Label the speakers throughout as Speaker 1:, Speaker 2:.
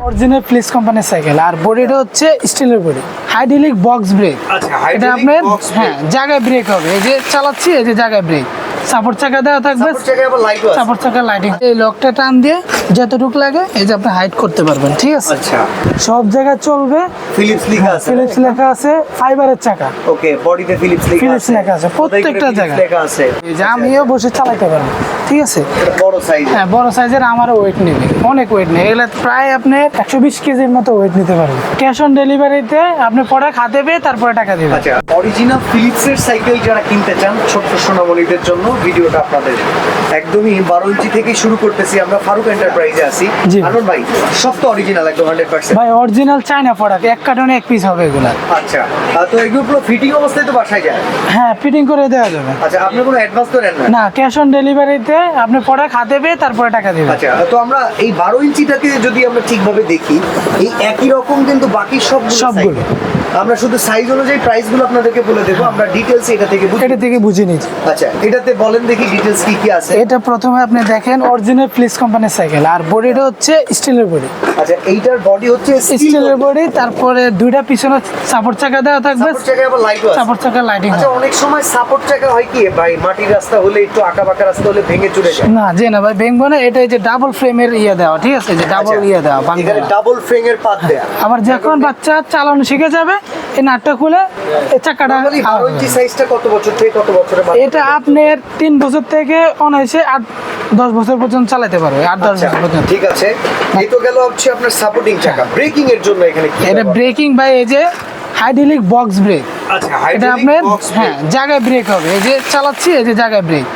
Speaker 1: Original fleece কোম্পানির cycle, আর বডিটা হচ্ছে স্টিলের বডি, হাইড্রোলিক বক্স ব্রেক। এটা আপনার জায়গায় ব্রেক হবে, এই যে চালাচ্ছি এই যে জায়গায় ব্রেক, সাপোর্ট চাকা দেওয়া থাকবে, সাপোর্ট চাকা লাইটিং। এই লকটা টান দিয়ে যতটুকু লাগে এই যে আপনি হাইড করতে পারবেন, ঠিক আছে।
Speaker 2: আচ্ছা,
Speaker 1: সব জায়গায় চলবে,
Speaker 2: ফিলিপস লেখা আছে,
Speaker 1: ফিলিপস লেখা আছে, ফাইবারের চাকা,
Speaker 2: ওকে, বডিতে ফিলিপস
Speaker 1: লেখা আছে, প্রত্যেকটা জায়গায়
Speaker 2: লেখা আছে।
Speaker 1: এই যে আমিও বসে চালাতে পারবো, ঠিক আছে।
Speaker 2: বড় সাইজ,
Speaker 1: হ্যাঁ বড় সাইজের, আমারও ওয়েট নেবে, অনেক ওয়েট নেই, এগুলো প্রায় আপনি 120 কেজির মতো ওয়েট নিতে পারবেন। ক্যাশ অন ডেলিভারিতে আপনি পরে খাতে পেয়ে তারপরে টাকা দেবেন।
Speaker 2: আচ্ছা, অরিজিনাল ফিলিপসের সাইকেল যারা কিনতে চান ছোট্ট সোনামণিদের জন্য ভিডিওটা আপনাদের। একদমই 12 ইঞ্চি থেকে শুরু করতেছি আমরা, ফারুক এন্টারপ্রাইজে আছি। আনন্দ ভাই, সব তো অরিজিনাল একদম 100%?
Speaker 1: ভাই অরিজিনাল চায়না প্রোডাক্ট, এক কার্টনে এক পিস হবে এগুলা।
Speaker 2: আচ্ছা, তো এগুলো পুরো ফিটিং অবস্থায় তো বাসায় যায়?
Speaker 1: হ্যাঁ, ফিটিং করে দেওয়া যাবে।
Speaker 2: আচ্ছা, আপনি কোনো অ্যাডভান্স তো নেন না?
Speaker 1: না, ক্যাশ অন ডেলিভারিতে আপনি পরে খাতে পেয়ে তারপরে টাকা দেবেন।
Speaker 2: আচ্ছা, তো আমরা এই 12 ইঞ্চিটাকে যদি আমরা ঠিকভাবে দেখি, এই একই রকম কিন্তু বাকি সবগুলো আমরা শুধু সাইজ অনুযায়ী প্রাইসগুলো আপনাদেরকে বলে দেবো, আমরা ডিটেইলস এটা থেকে
Speaker 1: বুঝে নিচ্ছি।
Speaker 2: আচ্ছা, এটাতে বলেন দেখি ডিটেইলস কি কি আছে।
Speaker 1: এটা প্রথমে আপনি দেখেন অরিজিনাল ফ্লিস কোম্পানির সাইকেল, আর বডিটা হচ্ছে স্টিলের বডি।
Speaker 2: আচ্ছা, এইটার বডি হচ্ছে
Speaker 1: স্টিলের বডি, তারপরে দুইটা পিছনে সাপোর্ট চাকা দেওয়া থাকবে,
Speaker 2: সাপোর্ট চাকা আবার লাইটও আছে,
Speaker 1: সাপোর্ট চাকা লাইটিং।
Speaker 2: আচ্ছা, অনেক সময় সাপোর্ট চাকা হয় কি ভাই, মাটির রাস্তা হলে একটু আঁকাবাঁকা রাস্তা হলে ভেঙে চলে যায়।
Speaker 1: না না ভাই, ভেঙবো না, এটা এই যে ডাবল ফ্রেমের দেওয়া, ঠিক আছে, যে ডাবল দেওয়া,
Speaker 2: এখানে ডাবল ফ্রেমের পাত দেয়া।
Speaker 1: আবার যখন বাচ্চা চালানো শিখে যাবে এই নাটটা খুলে এই চাকাটা।
Speaker 2: 12 ইঞ্চি সাইজটা কত বছর থেকে কত বছরের বাচ্চা?
Speaker 1: এটা আপনার 3 বছর থেকে অনায়াসে 8-10 বছর পর্যন্ত চালাতে পারবে, 8-10 বছর পর্যন্ত।
Speaker 2: ঠিক আছে, এই তো গেল হচ্ছে আপনার সাপোর্টিং চাকা। ব্রেকিং এর জন্য এখানে কি?
Speaker 1: এটা ব্রেকিং ভাই, এই যে হাইড্রোলিক বক্স ব্রেক।
Speaker 2: আচ্ছা,
Speaker 1: এটা আপনার জায়গায় ব্রেক হবে, এই যে চালাচ্ছি এই যে জায়গায় ব্রেক,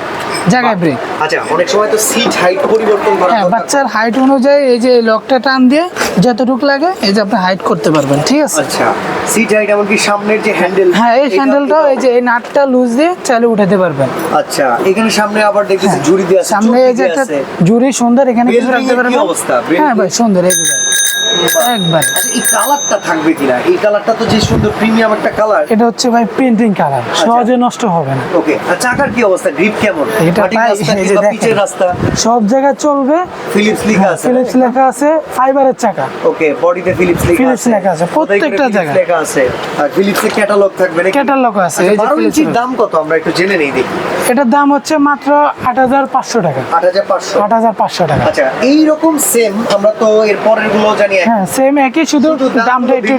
Speaker 2: আচ্ছা, অনেক সময় তো সিট হাইট পরিবর্তন করা
Speaker 1: হ্যাঁ, বাচ্চার হাইট অনুযায়ী এই যে লকটা টান দিয়ে যতটুকু লাগে এই যে আপনি হাইট করতে পারবেন, ঠিক আছে।
Speaker 2: আচ্ছা, সিট হাইট এমনকি সামনের যে হ্যান্ডেল,
Speaker 1: হ্যাঁ এই হ্যান্ডেলটাও এই যে এই নাটটা লুজ দিয়ে চাইলে উঠাতে পারবেন।
Speaker 2: আচ্ছা, এখানে সামনে আবার দেখতেছি জুড়ি দিয়ে আছে,
Speaker 1: সামনে এই যে একটা জুড়ি সুন্দর, এখানে কিছু রাখতে পারবেন। হ্যাঁ ভাই, সুন্দর, এই যে একবার।
Speaker 2: আচ্ছা, এই কালারটা থাকবে কিনা? এই কালারটা তো যে সুন্দর প্রিমিয়াম একটা কালার।
Speaker 1: এটা হচ্ছে ভাই পেইন্টিং কালার, সহজে নষ্ট হবে না।
Speaker 2: ওকে, আর চাকার কি অবস্থা, গ্রিপ কেমন?
Speaker 1: এটা
Speaker 2: মাটির রাস্তা
Speaker 1: এই যে
Speaker 2: কিংবা
Speaker 1: দেখেন,
Speaker 2: পিচের রাস্তা
Speaker 1: সব জায়গায় চলবে,
Speaker 2: ফিলিপস লেখা আছে,
Speaker 1: ফিলিপস লেখা আছে, ফাইবারের চাকা,
Speaker 2: ওকে, বডিতে ফিলিপস
Speaker 1: লেখা আছে, প্রত্যেকটা জায়গায়
Speaker 2: লেখা আছে। আর ফিলিপসের ক্যাটালগ থাকবে নাকি?
Speaker 1: ক্যাটালগ আছে। এই যে
Speaker 2: 12 ইঞ্চির দাম কত আমরা একটু জেনে নেই দেখি।
Speaker 1: এটার দাম হচ্ছে মাত্র 8,500 টাকা।
Speaker 2: 8,500
Speaker 1: টাকা।
Speaker 2: আচ্ছা, এই রকম সেম আমরা তো এর পরের গুলো জানি।
Speaker 1: হ্যাঁ, সেম একই, শুধু দামটা একটু।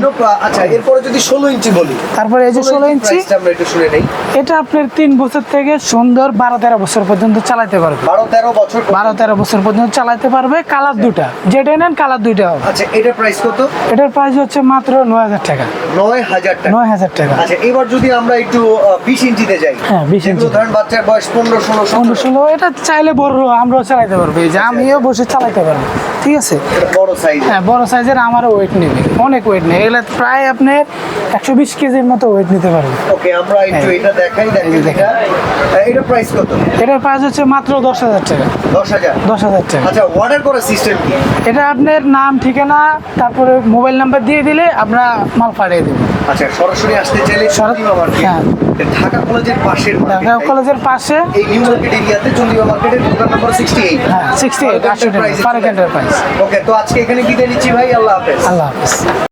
Speaker 2: আচ্ছা, এরপরে যদি 16 ইঞ্চি বলি,
Speaker 1: তারপরে এই যে 16 ইঞ্চি,
Speaker 2: আমরা একটু শুনে নেই।
Speaker 1: এটা আপনার 3 বছর থেকে সুন্দর 12-13 বছর পর্যন্ত চালাতে পারবে।
Speaker 2: 12-13
Speaker 1: বছর পর্যন্ত চালাতে পারবে। কালার দুটা, যেটা নেন কালার দুইটা হবে।
Speaker 2: আচ্ছা, এটার প্রাইস কত?
Speaker 1: এটার প্রাইস হচ্ছে মাত্র 9,000 টাকা।
Speaker 2: 9,000 টাকা। আচ্ছা, এবার যদি আমরা একটু 20 ইঞ্চিতে যাই।
Speaker 1: হ্যাঁ, 20 ইঞ্চি।
Speaker 2: ধরেন বাচ্চার বয়স 15-16,
Speaker 1: এটা চাইলে বড় আমরাও চালাতে পারবো, এই যে আমিও বসে চালাতে পারবো, ঠিক আছে।
Speaker 2: বড় সাইজ,
Speaker 1: হ্যাঁ বড় সাইজের, আমারও ওয়েট নেবে, অনেক ওয়েট নেই, এগুলো প্রায় আপনার 120 কেজির মতো ওয়েট নিতে পারবে।
Speaker 2: ওকে, আমরা একটু এটা দেখাই। এটার প্রাইস কত?
Speaker 1: এটার প্রাইস হচ্ছে মাত্র 10,000 টাকা। 10,000 টাকা।
Speaker 2: আচ্ছা, অর্ডার করার সিস্টেম কি?
Speaker 1: এটা আপনার নাম, ঠিকানা, তারপরে মোবাইল নাম্বার দিয়ে দিলে আমরা মাল পাঠিয়ে দেবো।
Speaker 2: আচ্ছা, সরাসরি আসতে চাইলে
Speaker 1: হ্যাঁ,
Speaker 2: ঢাকা কলেজের পাশের,
Speaker 1: ঢাকা কলেজের পাশে
Speaker 2: এই নিউ মার্কেট এরিয়াতে চন্দ্রিমা মার্কেটের দোকান নম্বর 68।
Speaker 1: হ্যাঁ, 68 ফারুক এন্টারপ্রাইজ।
Speaker 2: ওকে, তো আজকে এখানে বিদায় নিচ্ছি ভাই, আল্লাহ হাফেজ।
Speaker 1: আল্লাহ হাফেজ।